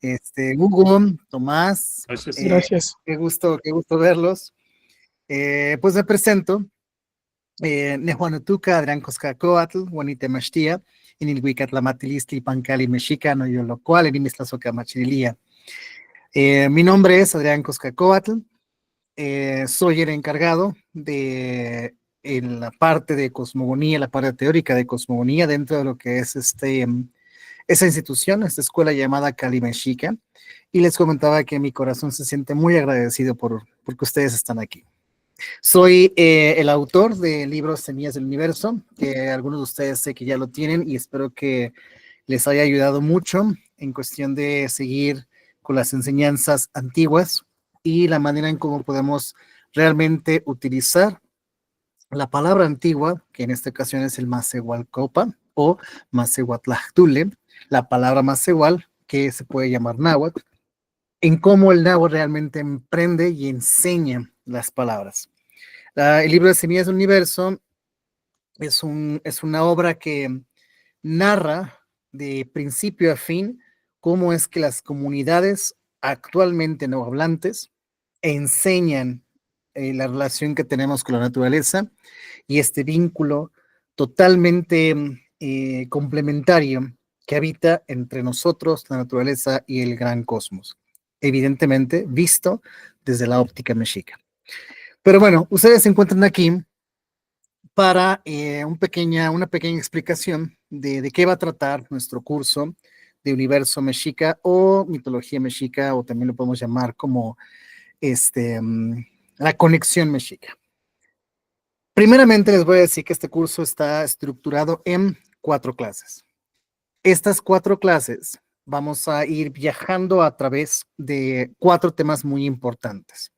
Hugo, Tomás, Gracias. Gracias. qué gusto verlos. Pues me presento. Nehuanutuca, Adrián Coscacoatl, Juanite Mashtia, Inilhuicatlamatilisti, Pancali Mexicano, yo lo cual, en Imistlazoca Machililia. Mi nombre es Adrián Coscacoatl, soy el encargado de en la parte de cosmogonía, la parte teórica de cosmogonía dentro de lo que es esa institución, esta escuela llamada Cali Mexica, y les comentaba que mi corazón se siente muy agradecido porque ustedes están aquí. Soy el autor de libros Semillas del Universo, que algunos de ustedes sé que ya lo tienen y espero que les haya ayudado mucho en cuestión de seguir con las enseñanzas antiguas y la manera en cómo podemos realmente utilizar la palabra antigua, que en esta ocasión es el Masehualcopa o Masehuatlachtule, la palabra Masehual, que se puede llamar náhuatl, en cómo el náhuatl realmente emprende y enseña las palabras. El libro de Semillas del Universo es una obra que narra de principio a fin cómo es que las comunidades actualmente no hablantes enseñan la relación que tenemos con la naturaleza y este vínculo totalmente complementario que habita entre nosotros, la naturaleza y el gran cosmos, evidentemente visto desde la óptica mexica. Pero bueno, ustedes se encuentran aquí para una pequeña explicación de qué va a tratar nuestro curso de Universo Mexica o Mitología Mexica, o también lo podemos llamar como la conexión mexica. Primeramente les voy a decir que este curso está estructurado en 4 clases. Estas 4 clases vamos a ir viajando a través de 4 temas muy importantes.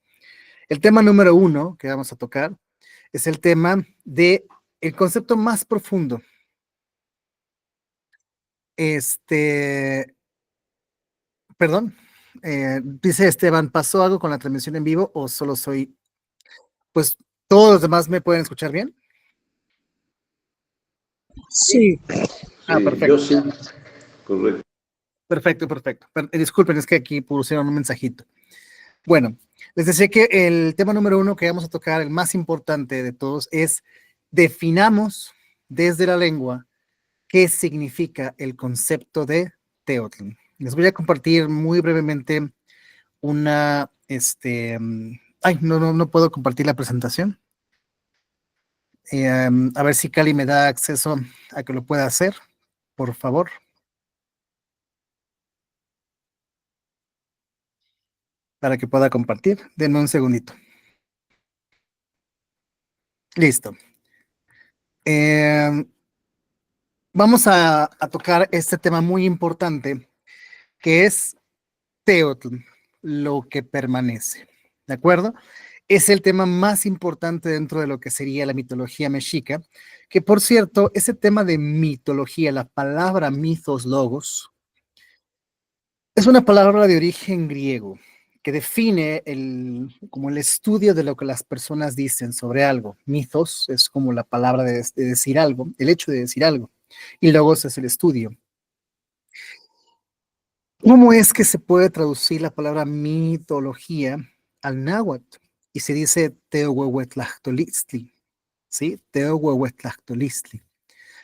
El tema número 1 que vamos a tocar es el tema de el concepto más profundo. Perdón, dice Esteban, ¿pasó algo con la transmisión en vivo o solo soy? Pues todos los demás me pueden escuchar bien. Sí. Perfecto. Yo sí, correcto. Perfecto. Disculpen, es que aquí pusieron un mensajito. Bueno, les decía que el tema número 1 que vamos a tocar, el más importante de todos, es definamos desde la lengua qué significa el concepto de Teotl. Les voy a compartir muy brevemente una, no puedo compartir la presentación. A ver si Cali me da acceso a que lo pueda hacer, por favor. Para que pueda compartir. Denme un segundito. Listo. Vamos a tocar este tema muy importante, que es Teotl, lo que permanece. ¿De acuerdo? Es el tema más importante dentro de lo que sería la mitología mexica, que por cierto, ese tema de mitología, la palabra mitos logos, es una palabra de origen griego que define como el estudio de lo que las personas dicen sobre algo. Mitos es como la palabra de decir algo, el hecho de decir algo, y logos es el estudio. ¿Cómo es que se puede traducir la palabra mitología al náhuatl? Y se dice Teohuehuetlactolistli, ¿sí? Teohuehuetlactolistli,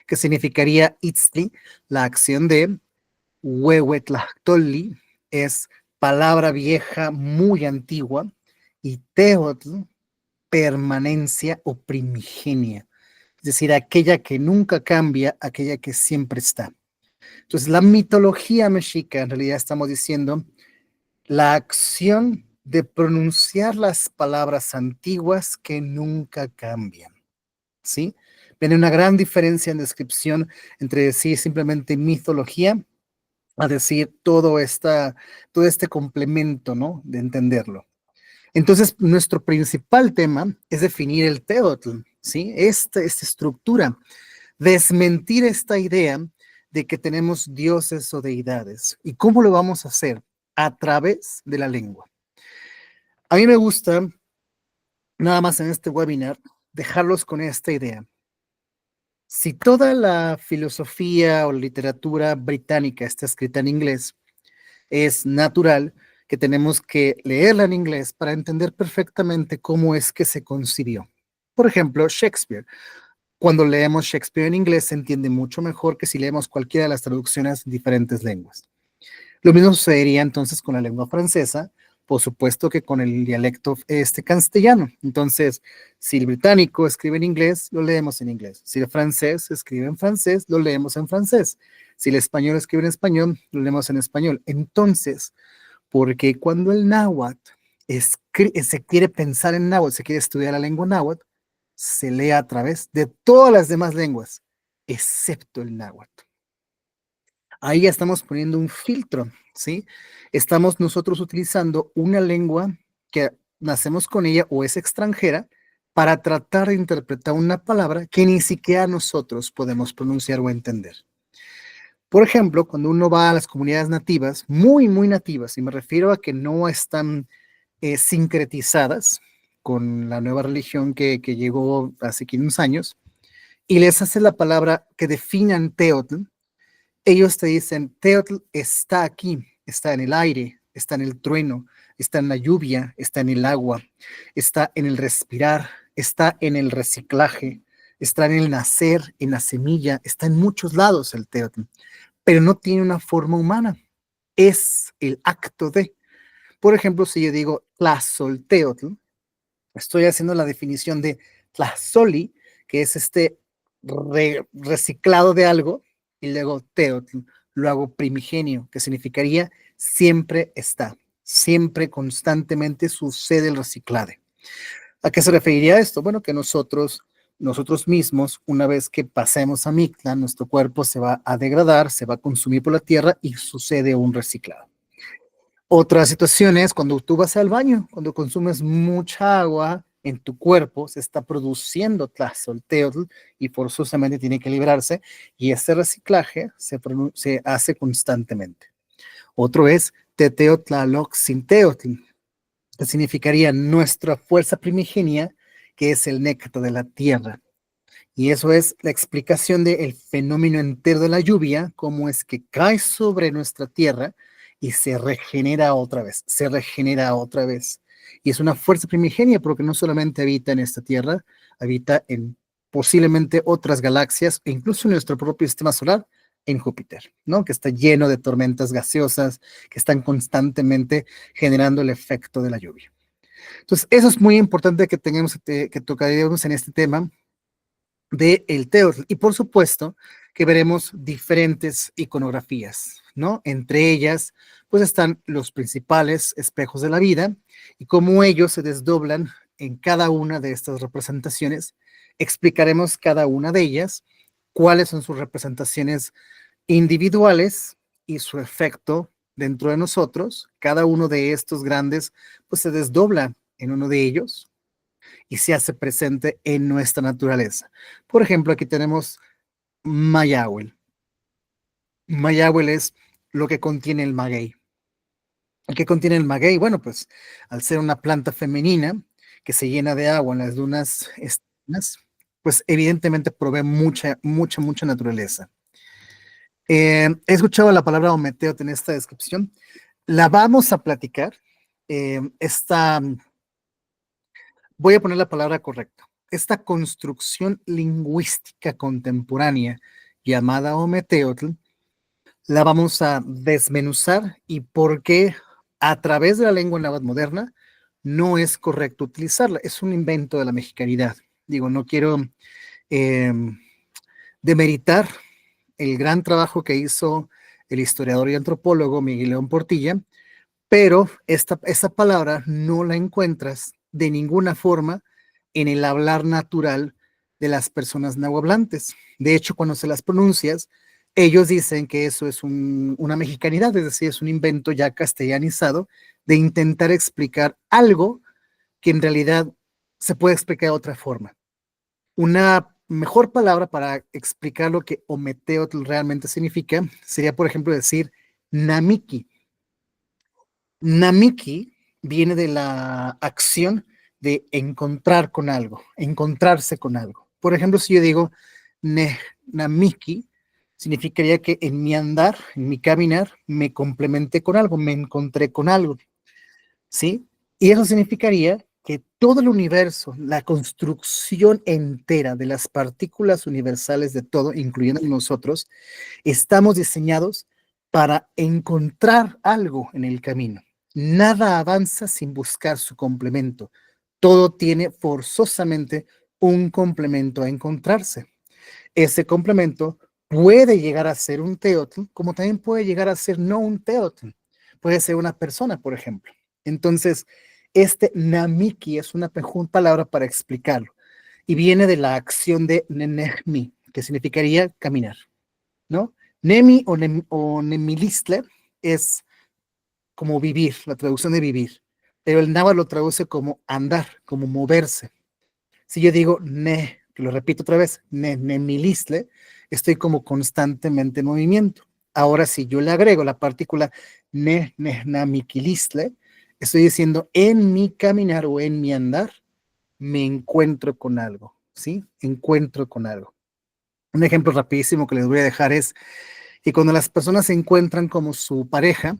que significaría itztli, la acción de Huehuetlactoli, es palabra vieja muy antigua, y teotl, permanencia o primigenia, es decir, aquella que nunca cambia, aquella que siempre está. Entonces, la mitología mexica, en realidad estamos diciendo, la acción de pronunciar las palabras antiguas que nunca cambian, ¿sí? Viene una gran diferencia en descripción entre decir simplemente mitología a decir todo este complemento, ¿no? De entenderlo. Entonces, nuestro principal tema es definir el teotl, ¿sí? Esta estructura, desmentir esta idea de que tenemos dioses o deidades. ¿Y cómo lo vamos a hacer? A través de la lengua. A mí me gusta, nada más en este webinar, dejarlos con esta idea. Si toda la filosofía o literatura británica está escrita en inglés, es natural que tenemos que leerla en inglés para entender perfectamente cómo es que se concibió. Por ejemplo, Shakespeare. Cuando leemos Shakespeare en inglés se entiende mucho mejor que si leemos cualquiera de las traducciones en diferentes lenguas. Lo mismo sucedería entonces con la lengua francesa, por supuesto que con el dialecto castellano. Entonces, si el británico escribe en inglés, lo leemos en inglés. Si el francés escribe en francés, lo leemos en francés. Si el español escribe en español, lo leemos en español. Entonces, porque cuando el náhuatl se quiere pensar en náhuatl, se quiere estudiar la lengua náhuatl, se lee a través de todas las demás lenguas, excepto el náhuatl. Ahí ya estamos poniendo un filtro, ¿sí? Estamos nosotros utilizando una lengua que nacemos con ella o es extranjera para tratar de interpretar una palabra que ni siquiera nosotros podemos pronunciar o entender. Por ejemplo, cuando uno va a las comunidades nativas, muy, muy nativas, y me refiero a que no están sincretizadas con la nueva religión que llegó hace 500 años, y les hace la palabra que definan Teotl, ellos te dicen, Teotl está aquí, está en el aire, está en el trueno, está en la lluvia, está en el agua, está en el respirar, está en el reciclaje, está en el nacer, en la semilla, está en muchos lados el Teotl, pero no tiene una forma humana, es el acto de. Por ejemplo, si yo digo Tlazolteotl, estoy haciendo la definición de Tlazoli, que es reciclado de algo, y luego Teotl, lo hago primigenio, que significaría siempre está, siempre constantemente sucede el reciclaje. ¿A qué se referiría esto? Bueno, que nosotros mismos, una vez que pasemos a Mictlán, nuestro cuerpo se va a degradar, se va a consumir por la tierra y sucede un reciclado. Otra situación es cuando tú vas al baño, cuando consumes mucha agua en tu cuerpo, se está produciendo tlazolteotl y forzosamente tiene que liberarse, y ese reciclaje se hace constantemente. Otro es teteotlaloxinteotl, que significaría nuestra fuerza primigenia, que es el néctar de la tierra. Y eso es la explicación del fenómeno entero de la lluvia, cómo es que cae sobre nuestra tierra y se regenera otra vez, se regenera otra vez. Y es una fuerza primigenia porque no solamente habita en esta tierra, habita en posiblemente otras galaxias e incluso en nuestro propio sistema solar, en Júpiter, ¿no? Que está lleno de tormentas gaseosas que están constantemente generando el efecto de la lluvia. Entonces, eso es muy importante que tengamos, que tocaremos en este tema del Teotl. Y por supuesto que veremos diferentes iconografías, ¿no? Entre ellas, pues están los principales espejos de la vida y cómo ellos se desdoblan en cada una de estas representaciones. Explicaremos cada una de ellas, cuáles son sus representaciones individuales y su efecto dentro de nosotros. Cada uno de estos grandes, pues se desdobla en uno de ellos y se hace presente en nuestra naturaleza. Por ejemplo, aquí tenemos Mayahuel. Mayahuel es lo que contiene el maguey. ¿Qué contiene el maguey? Bueno, pues al ser una planta femenina que se llena de agua en las dunas estanas, pues evidentemente provee mucha, mucha, mucha naturaleza. He escuchado la palabra ometeot en esta descripción. La vamos a platicar. Voy a poner la palabra correcta. Esta construcción lingüística contemporánea llamada Ometeotl, la vamos a desmenuzar y por qué a través de la lengua náhuatl moderna no es correcto utilizarla. Es un invento de la mexicanidad. Digo, no quiero demeritar el gran trabajo que hizo el historiador y antropólogo Miguel León Portilla, pero esta palabra no la encuentras de ninguna forma en el hablar natural de las personas nahuablantes. De hecho, cuando se las pronuncias, ellos dicen que eso es una mexicanidad, es decir, es un invento ya castellanizado de intentar explicar algo que en realidad se puede explicar de otra forma. Una mejor palabra para explicar lo que Ometeotl realmente significa sería, por ejemplo, decir Namiki. Namiki viene de la acción de encontrar con algo, encontrarse con algo. Por ejemplo, si yo digo Namiki, significaría que en mi andar, en mi caminar, me complementé con algo, me encontré con algo, ¿sí? Y eso significaría que todo el universo, la construcción entera de las partículas universales de todo, incluyendo nosotros, estamos diseñados para encontrar algo en el camino. Nada avanza sin buscar su complemento. Todo tiene forzosamente un complemento a encontrarse. Ese complemento puede llegar a ser un teotl, como también puede llegar a ser no un teotl. Puede ser una persona, por ejemplo. Entonces, este namiki es una palabra para explicarlo y viene de la acción de nenehmi, que significaría caminar, ¿no? Nemi o nemilistle es como vivir, la traducción de vivir, pero el náhuatl lo traduce como andar, como moverse. Si yo digo ne, que lo repito otra vez, nemilistle, estoy como constantemente en movimiento. Ahora, si yo le agrego la partícula namiquilistle, estoy diciendo en mi caminar o en mi andar, me encuentro con algo, ¿sí? Encuentro con algo. Un ejemplo rapidísimo que les voy a dejar es que cuando las personas se encuentran como su pareja,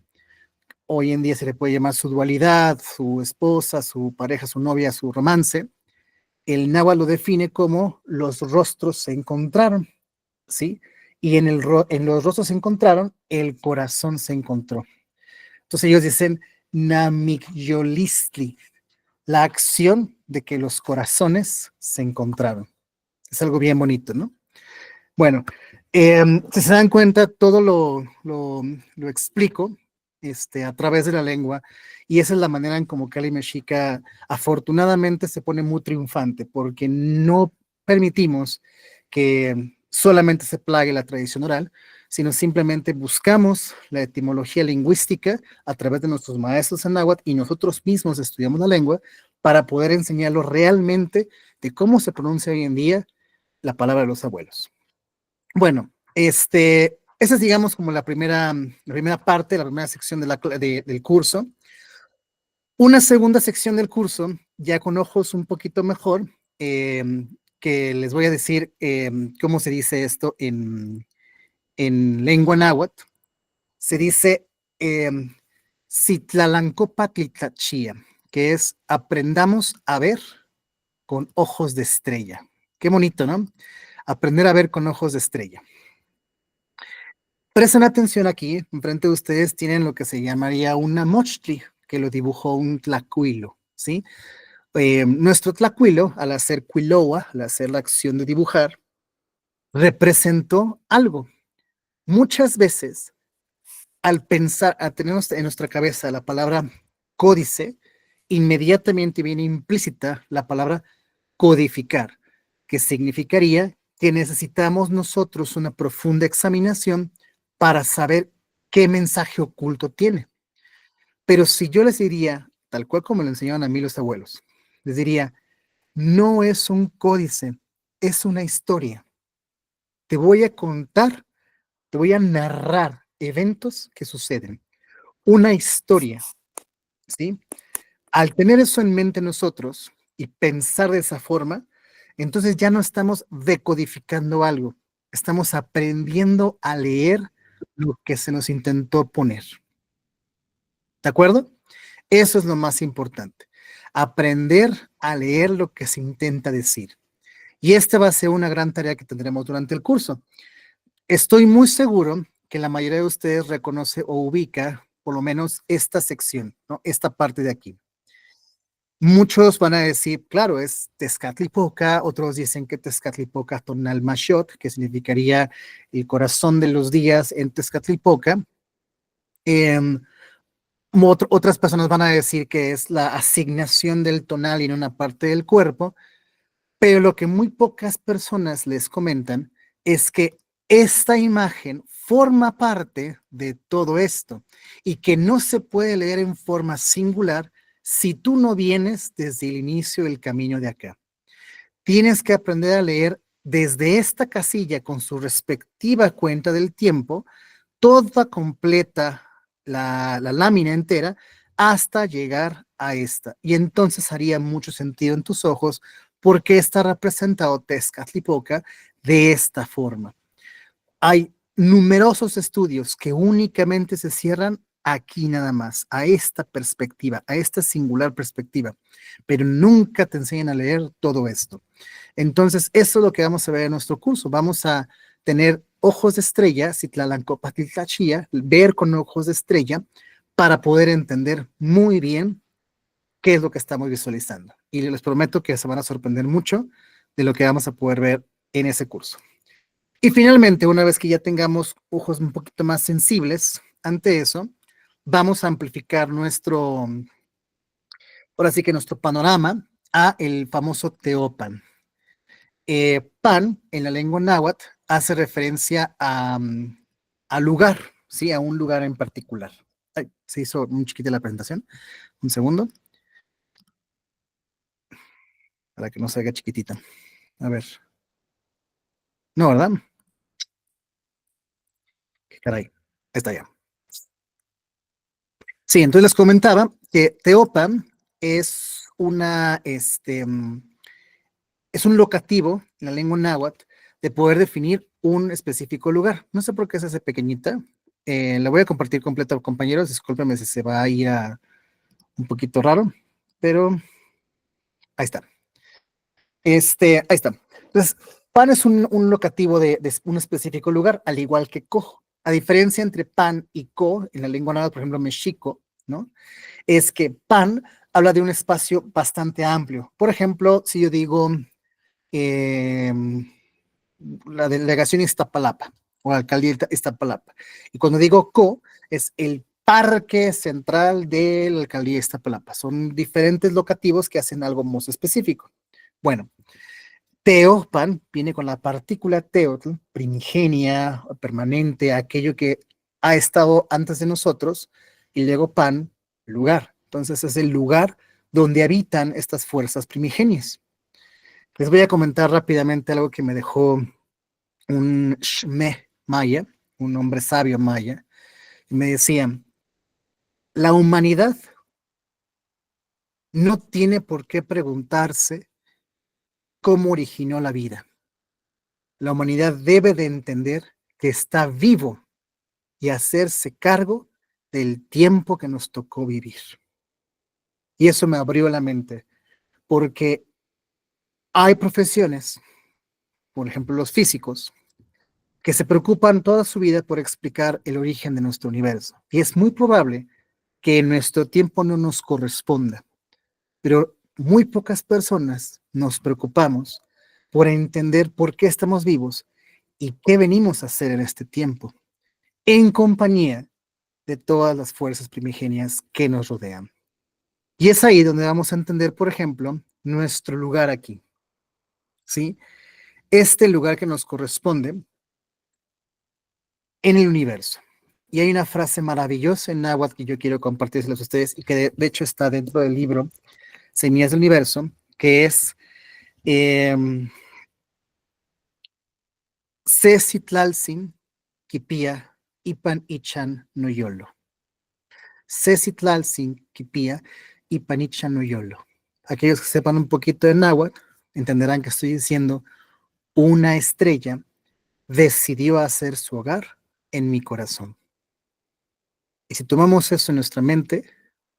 hoy en día se le puede llamar su dualidad, su esposa, su pareja, su novia, su romance, el náhuatl lo define como los rostros se encontraron, ¿sí? Y en los rostros se encontraron, el corazón se encontró. Entonces ellos dicen namikyolistli, la acción de que los corazones se encontraron. Es algo bien bonito, ¿no? Bueno, si se dan cuenta, todo lo explico a través de la lengua, y esa es la manera en como Kali Mexica afortunadamente se pone muy triunfante, porque no permitimos que solamente se plague la tradición oral, sino simplemente buscamos la etimología lingüística a través de nuestros maestros en náhuatl, y nosotros mismos estudiamos la lengua para poder enseñarlo realmente de cómo se pronuncia hoy en día la palabra de los abuelos. Bueno, esa es, digamos, como la primera parte, la primera sección del curso. Una segunda sección del curso, ya con ojos un poquito mejor, que les voy a decir cómo se dice esto en lengua náhuatl. Se dice Citlalancopatlitlachía, que es aprendamos a ver con ojos de estrella. Qué bonito, ¿no? Aprender a ver con ojos de estrella. Presten atención aquí, enfrente de ustedes tienen lo que se llamaría una mochtli, que lo dibujó un tlacuilo, ¿sí? Nuestro tlacuilo, al hacer quiloa, al hacer la acción de dibujar, representó algo. Muchas veces, al pensar, a tener en nuestra cabeza la palabra códice, inmediatamente viene implícita la palabra codificar, que significaría que necesitamos nosotros una profunda examinación para saber qué mensaje oculto tiene. Pero si yo les diría, tal cual como le enseñaban a mí los abuelos, les diría, no es un códice, es una historia. Te voy a contar, te voy a narrar eventos que suceden. Una historia, ¿sí? Al tener eso en mente nosotros y pensar de esa forma, entonces ya no estamos decodificando algo, estamos aprendiendo a leer lo que se nos intentó poner. ¿De acuerdo? Eso es lo más importante. Aprender a leer lo que se intenta decir. Y esta va a ser una gran tarea que tendremos durante el curso. Estoy muy seguro que la mayoría de ustedes reconoce o ubica por lo menos esta sección, ¿no? Esta parte de aquí. Muchos van a decir, claro, es Tezcatlipoca, otros dicen que Tezcatlipoca tonal mashot, que significaría el corazón de los días en Tezcatlipoca. Otras personas van a decir que es la asignación del tonal en una parte del cuerpo, pero lo que muy pocas personas les comentan es que esta imagen forma parte de todo esto y que no se puede leer en forma singular si tú no vienes desde el inicio del camino de acá. Tienes que aprender a leer desde esta casilla con su respectiva cuenta del tiempo, toda completa la lámina entera hasta llegar a esta. Y entonces haría mucho sentido en tus ojos porque está representado Tezcatlipoca de esta forma. Hay numerosos estudios que únicamente se cierran aquí nada más, a esta perspectiva, a esta singular perspectiva, pero nunca te enseñan a leer todo esto. Entonces, eso es lo que vamos a ver en nuestro curso. Vamos a tener ojos de estrella, Citlalancopatl-Tlachía, ver con ojos de estrella, para poder entender muy bien qué es lo que estamos visualizando. Y les prometo que se van a sorprender mucho de lo que vamos a poder ver en ese curso. Y finalmente, una vez que ya tengamos ojos un poquito más sensibles ante eso, vamos a amplificar ahora sí que nuestro panorama a el famoso Teopan. Pan, en la lengua náhuatl, hace referencia a lugar, ¿sí? A un lugar en particular. Ay, se hizo muy chiquita la presentación. Un segundo. Para que no se haga chiquitita. A ver. No, ¿verdad? Qué caray. Ahí está ya. Sí, entonces les comentaba que Teopan es es un locativo en la lengua náhuatl de poder definir un específico lugar. No sé por qué se hace pequeñita. La voy a compartir completa, compañeros. Discúlpenme si se va a ir un poquito raro, pero ahí está. Ahí está. Entonces, pan es un locativo de un específico lugar, al igual que co. A diferencia entre pan y co, en la lengua náhuatl, por ejemplo, mexico, ¿no? Es que pan habla de un espacio bastante amplio. Por ejemplo, si yo digo eh, la delegación Iztapalapa o la alcaldía Iztapalapa, y cuando digo co, es el parque central de la alcaldía Iztapalapa. Son diferentes locativos que hacen algo más específico. Bueno, Teopan viene con la partícula teotl, primigenia, permanente, aquello que ha estado antes de nosotros, y luego pan, lugar. Entonces es el lugar donde habitan estas fuerzas primigenias. Les voy a comentar rápidamente algo que me dejó un shme maya, un hombre sabio maya, y me decía, la humanidad no tiene por qué preguntarse cómo originó la vida. La humanidad debe de entender que está vivo y hacerse cargo del tiempo que nos tocó vivir. Y eso me abrió la mente, porque hay profesiones, por ejemplo los físicos, que se preocupan toda su vida por explicar el origen de nuestro universo. Y es muy probable que en nuestro tiempo no nos corresponda, pero muy pocas personas nos preocupamos por entender por qué estamos vivos y qué venimos a hacer en este tiempo, en compañía de todas las fuerzas primigenias que nos rodean. Y es ahí donde vamos a entender, por ejemplo, nuestro lugar aquí, ¿sí? Este lugar que nos corresponde en el universo. Y hay una frase maravillosa en náhuatl que yo quiero compartirles a ustedes y que de hecho está dentro del libro Semillas del Universo, que es Cecitlalsin Kipia Ipan Ichan Noyolo. Cecitlalsin Kipia Ipan Ichan Noyolo. Aquellos que sepan un poquito de náhuatl entenderán que estoy diciendo una estrella decidió hacer su hogar en mi corazón. Y si tomamos eso en nuestra mente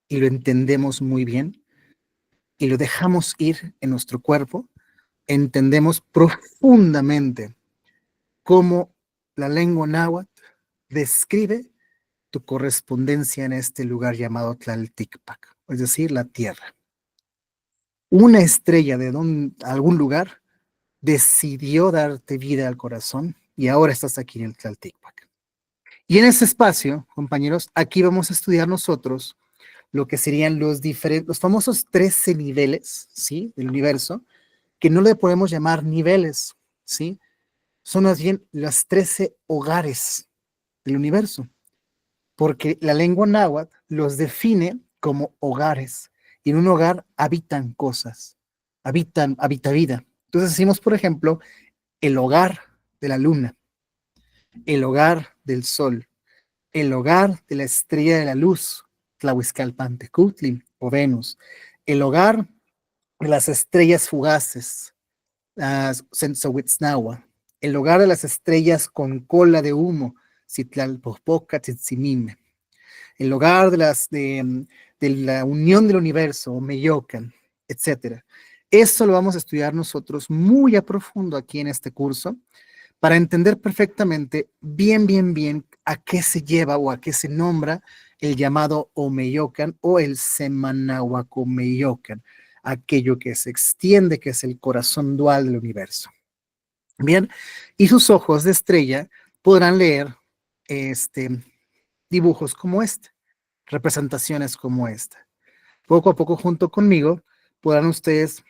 y lo entendemos muy bien y lo dejamos ir en nuestro cuerpo, entendemos profundamente cómo la lengua náhuatl describe tu correspondencia en este lugar llamado Tlalticpac, es decir, la tierra. Una estrella de algún lugar decidió darte vida al corazón y ahora estás aquí en el Tlalticpac. Y en ese espacio, compañeros, aquí vamos a estudiar nosotros lo que serían los famosos 13 niveles, ¿sí? Del universo, que no le podemos llamar niveles, ¿sí? Son más bien las 13 hogares del universo, porque la lengua náhuatl los define como hogares, y en un hogar habitan cosas, habita vida. Entonces decimos, por ejemplo, el hogar de la luna, el hogar del sol, el hogar de la estrella de la luz, Tlahuizcalpantecutli o Venus, el hogar de las estrellas fugaces, Sensohuitznawa, el hogar de las estrellas con cola de humo, Citlalpopoca, Tzitzimime, el hogar de la unión del universo, Omeyocan, etc. Eso lo vamos a estudiar nosotros muy a profundo aquí en este curso, para entender perfectamente, bien, a qué se lleva o a qué se nombra el llamado Omeyocan o el Semanahuacomeyocan, aquello que se extiende, que es el corazón dual del universo. Bien, y sus ojos de estrella podrán leer dibujos como este, representaciones como esta. Poco a poco, junto conmigo, podrán ustedes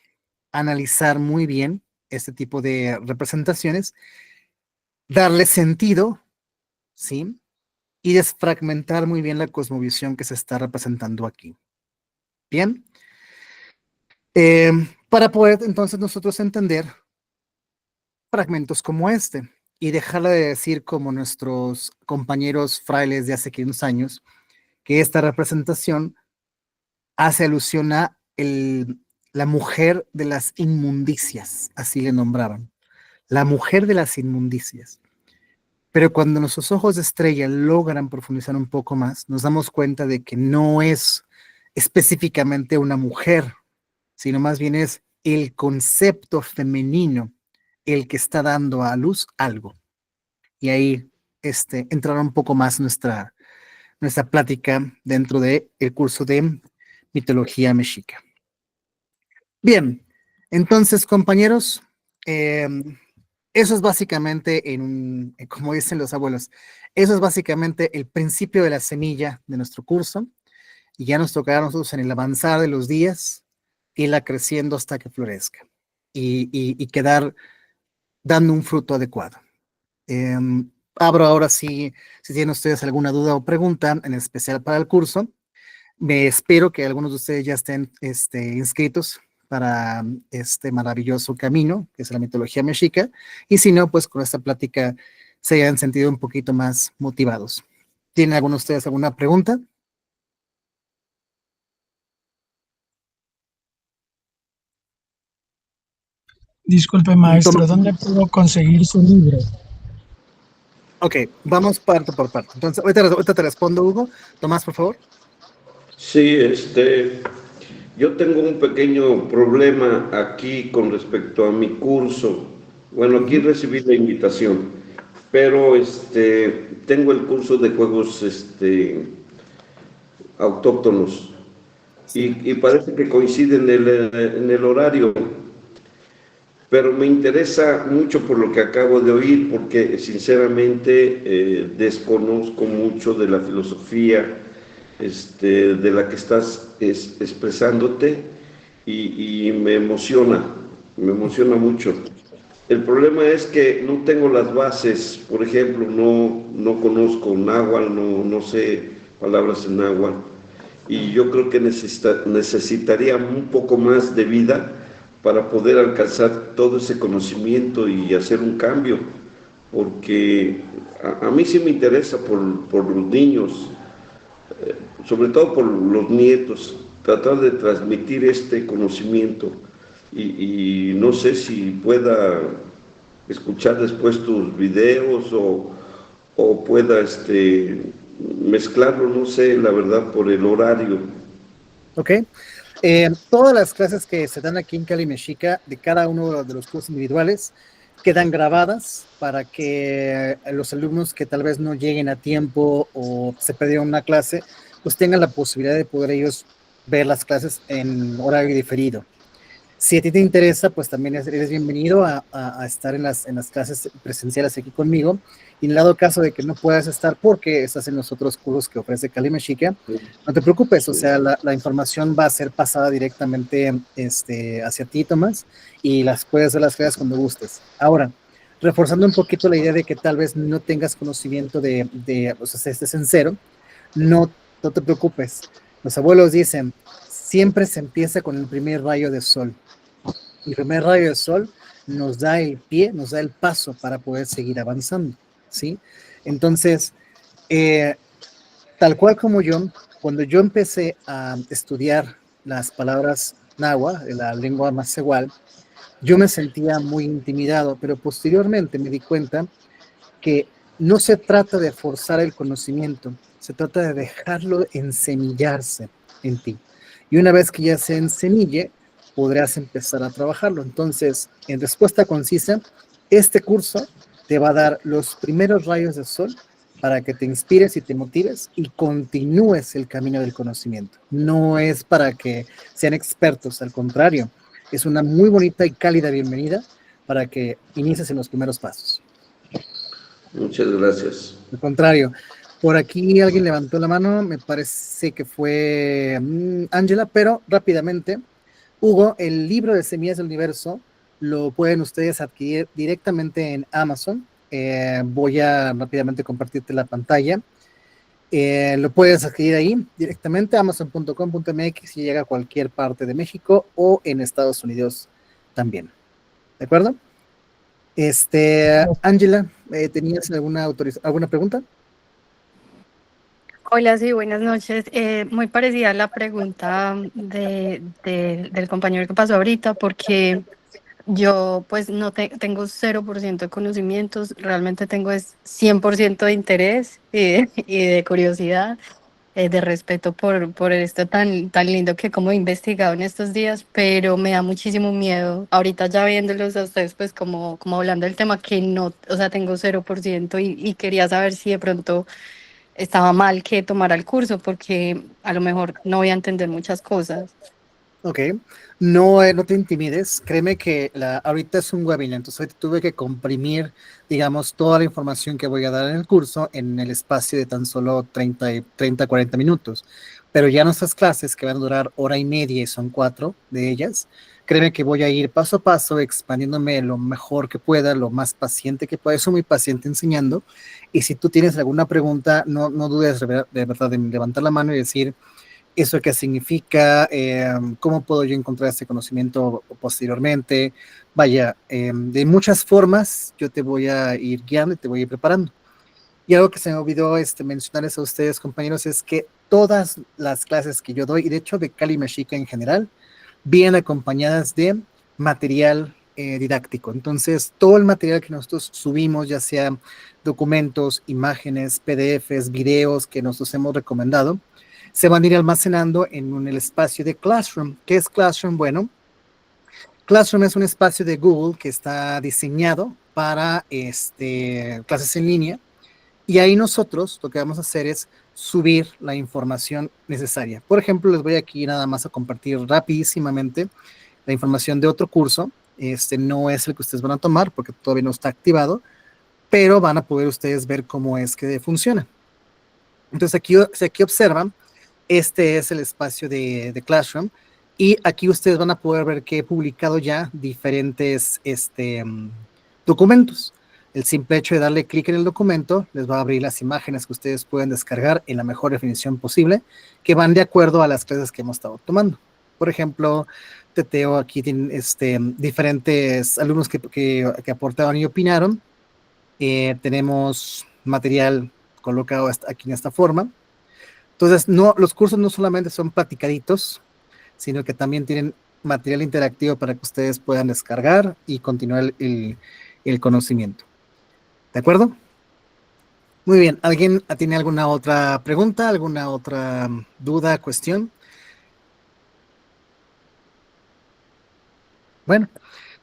analizar muy bien este tipo de representaciones, darle sentido, ¿sí? Y desfragmentar muy bien la cosmovisión que se está representando aquí. Bien. Para poder entonces nosotros entender fragmentos como este y dejarla de decir como nuestros compañeros frailes de hace 500 años, que esta representación hace alusión a la mujer de las inmundicias, así le nombraban, la mujer de las inmundicias. Pero cuando nuestros ojos de estrella logran profundizar un poco más, nos damos cuenta de que no es específicamente una mujer, sino más bien es el concepto femenino el que está dando a luz algo. Y ahí entrará un poco más nuestra plática dentro del curso de mitología mexica. Bien, entonces, compañeros, eso es básicamente, como dicen los abuelos, eso es básicamente el principio de la semilla de nuestro curso, y ya nos tocará a nosotros en el avanzar de los días, irla creciendo hasta que florezca y quedar dando un fruto adecuado. Abro ahora si tienen ustedes alguna duda o pregunta, en especial para el curso. Me espero que algunos de ustedes ya estén inscritos para este maravilloso camino, que es la mitología mexica, y si no, pues con esta plática se hayan sentido un poquito más motivados. ¿Tienen alguno de ustedes alguna pregunta? Disculpe, maestro, ¿dónde puedo conseguir su libro? Ok, vamos parte por parte. Entonces, ahorita te respondo, Hugo. Tomás, por favor. Sí, yo tengo un pequeño problema aquí con respecto a mi curso. Bueno, aquí recibí la invitación, pero tengo el curso de juegos autóctonos Sí. y parece que coincide en el horario, pero me interesa mucho por lo que acabo de oír, porque sinceramente desconozco mucho de la filosofía de la que estás expresándote y me emociona mucho. El problema es que no tengo las bases, por ejemplo, no conozco náhuatl, no sé palabras en náhuatl, y yo creo que necesitaría un poco más de vida para poder alcanzar todo ese conocimiento y hacer un cambio, porque a mí sí me interesa por los niños, sobre todo por los nietos, tratar de transmitir este conocimiento y no sé si pueda escuchar después tus videos o pueda mezclarlo, no sé, la verdad, por el horario. Ok. Todas las clases que se dan aquí en Cali Mexica, de cada uno de los cursos individuales, quedan grabadas para que los alumnos que tal vez no lleguen a tiempo o se perdieron una clase, pues tengan la posibilidad de poder ellos ver las clases en horario diferido. Si a ti te interesa, pues también eres bienvenido a estar en las clases presenciales aquí conmigo. Y en el dado caso de que no puedas estar porque estás en los otros cursos que ofrece Cali Mexica, no te preocupes, o sea, la información va a ser pasada directamente hacia ti, Tomás, y las puedes ver las clases cuando gustes. Ahora, reforzando un poquito la idea de que tal vez no tengas conocimiento o sea, estés en cero, no te preocupes. Los abuelos dicen, siempre se empieza con el primer rayo de sol. El primer rayo de sol nos da el pie, nos da el paso para poder seguir avanzando, ¿sí? Entonces, tal cual como yo, cuando yo empecé a estudiar las palabras náhuatl, la lengua macehual, yo me sentía muy intimidado, pero posteriormente me di cuenta que no se trata de forzar el conocimiento, se trata de dejarlo ensemillarse en ti. Y una vez que ya se ensemille, podrás empezar a trabajarlo. Entonces, en respuesta concisa, este curso te va a dar los primeros rayos de sol para que te inspires y te motives y continúes el camino del conocimiento. No es para que sean expertos, al contrario, es una muy bonita y cálida bienvenida para que inicies en los primeros pasos. Muchas gracias. Al contrario, por aquí alguien levantó la mano, me parece que fue Ángela, pero rápidamente, Hugo, el libro de Semillas del Universo lo pueden ustedes adquirir directamente en Amazon. Voy a rápidamente compartirte la pantalla. Lo puedes adquirir ahí directamente, amazon.com.mx, y llega a cualquier parte de México o en Estados Unidos también. ¿De acuerdo? Ángela, ¿tenías alguna pregunta? Hola, sí, buenas noches. Muy parecida a la pregunta del compañero que pasó ahorita, porque yo pues no tengo 0% de conocimientos, realmente tengo es 100% de interés y de curiosidad, de respeto por esto tan lindo que como he investigado en estos días, pero me da muchísimo miedo. Ahorita ya viéndolos a ustedes, pues como hablando del tema que no, o sea, tengo 0% y quería saber si de pronto estaba mal que tomara el curso porque a lo mejor no voy a entender muchas cosas. Ok, no, no te intimides, créeme que ahorita es un webinar, entonces ahorita tuve que comprimir, digamos, toda la información que voy a dar en el curso en el espacio de tan solo 40 minutos, pero ya nuestras clases que van a durar hora y media y son 4 de ellas, créeme que voy a ir paso a paso expandiéndome lo mejor que pueda, lo más paciente que pueda, soy muy paciente enseñando, y si tú tienes alguna pregunta, no dudes de verdad en levantar la mano y decir, ¿eso qué significa? ¿Cómo puedo yo encontrar este conocimiento posteriormente? Vaya, de muchas formas yo te voy a ir guiando y te voy a ir preparando. Y algo que se me olvidó mencionarles a ustedes, compañeros, es que todas las clases que yo doy, y de hecho de Kali Mexica en general, vienen acompañadas de material didáctico. Entonces, todo el material que nosotros subimos, ya sea documentos, imágenes, PDFs, videos que nosotros hemos recomendado, se van a ir almacenando en el espacio de Classroom. ¿Qué es Classroom? Bueno, Classroom es un espacio de Google que está diseñado para clases en línea, y ahí nosotros lo que vamos a hacer es subir la información necesaria. Por ejemplo, les voy aquí nada más a compartir rapidísimamente la información de otro curso. No es el que ustedes van a tomar porque todavía no está activado, pero van a poder ustedes ver cómo es que funciona. Entonces aquí observan, este es el espacio de Classroom, y aquí ustedes van a poder ver que he publicado ya diferentes documentos. El simple hecho de darle clic en el documento les va a abrir las imágenes que ustedes pueden descargar en la mejor definición posible, que van de acuerdo a las clases que hemos estado tomando. Por ejemplo, Teteo aquí tiene diferentes alumnos que aportaron y opinaron. Tenemos material colocado aquí en esta forma. Entonces, los cursos no solamente son platicaditos, sino que también tienen material interactivo para que ustedes puedan descargar y continuar el conocimiento. ¿De acuerdo? Muy bien. ¿Alguien tiene alguna otra pregunta, alguna otra duda, cuestión? Bueno,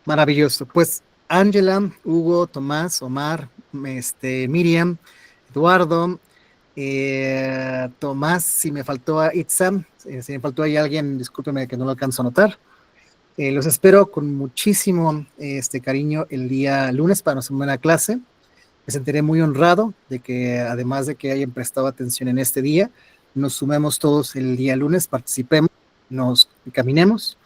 maravilloso. Pues Ángela, Hugo, Tomás, Omar, Miriam, Eduardo, Tomás, si me faltó a Itzam, si me faltó ahí alguien, discúlpeme que no lo alcanzo a notar. Los espero con muchísimo cariño el día lunes para nuestra buena clase. Me sentiré muy honrado de que, además de que hayan prestado atención en este día, nos sumemos todos el día lunes, participemos, nos caminemos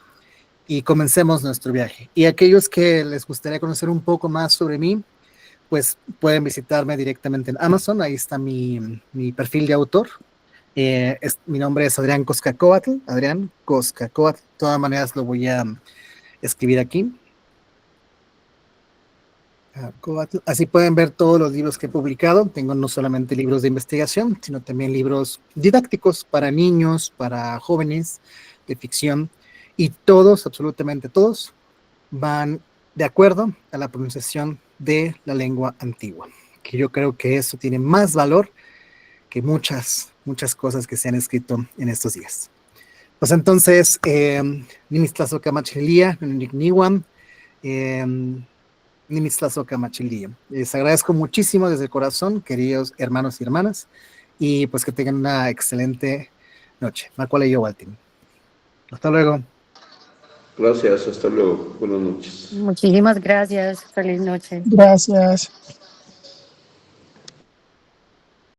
y comencemos nuestro viaje. Y aquellos que les gustaría conocer un poco más sobre mí, pues pueden visitarme directamente en Amazon. Ahí está mi perfil de autor. Mi nombre es Adrián Coscacoatl, Adrián Coscacoatl. De todas maneras lo voy a escribir aquí. Así pueden ver todos los libros que he publicado. Tengo no solamente libros de investigación, sino también libros didácticos para niños, para jóvenes, de ficción, y todos, absolutamente todos, van de acuerdo a la pronunciación de la lengua antigua, que yo creo que eso tiene más valor que muchas cosas que se han escrito en estos días. Pues entonces, Nimitzlazoca Machilia, Niwan, Nimitzlazoca Machilia. Les agradezco muchísimo desde el corazón, queridos hermanos y hermanas, y pues que tengan una excelente noche. Macuale yo, Waltin. Hasta luego. Gracias, hasta luego. Buenas noches. Muchísimas gracias. Feliz noche. Gracias.